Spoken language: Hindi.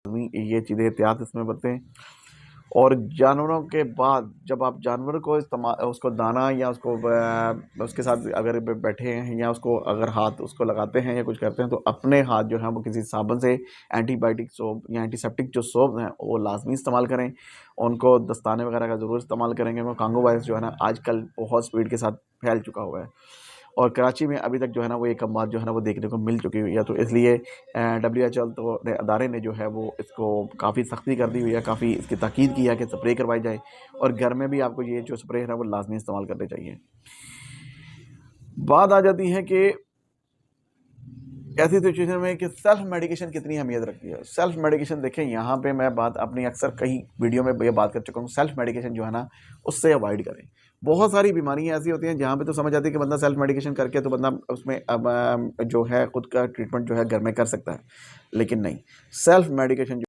ये चीज़ें एहतियात इसमें बरतें। और जानवरों के बाद जब आप जानवर को उसको दाना या उसके साथ अगर बैठे हैं या उसको अगर हाथ उसको लगाते हैं या कुछ करते हैं, तो अपने हाथ जो है वो किसी साबुन से, एंटीबायोटिक सोप या एंटीसेप्टिक जो सोप हैं वो लाजमी इस्तेमाल करें। उनको दस्ताने वगैरह का ज़रूर इस्तेमाल करेंगे, क्योंकि कांगो वायरस जो है ना आजकल बहुत स्पीड के साथ फैल चुका हुआ है। और कराची में अभी तक जो है ना वो एक बात जो है ना वो देखने को मिल चुकी हुई है। तो इसलिए WHO तो अदारे ने जो है वो इसको काफ़ी सख्ती कर दी हुई है, काफ़ी इसकी ताकीद की है कि स्प्रे करवाई जाए, और घर में भी आपको ये जो स्प्रे है ना वो लाजमी इस्तेमाल करने चाहिए। बात आ जाती है कि ऐसी सिचुएशन में कि सेल्फ मेडिकेशन कितनी अहमियत रखती है। सेल्फ मेडिकेशन देखें, यहाँ पे मैं बात अपनी अक्सर कई वीडियो में ये बात कर चुका हूँ, सेल्फ मेडिकेशन जो है ना उससे अवॉइड करें। बहुत सारी बीमारियाँ ऐसी होती हैं जहाँ पे तो समझ आती है कि बंदा सेल्फ मेडिकेशन करके तो बंदा उसमें अब जो है खुद का ट्रीटमेंट जो है घर में कर सकता है, लेकिन नहीं, सेल्फ मेडिकेशन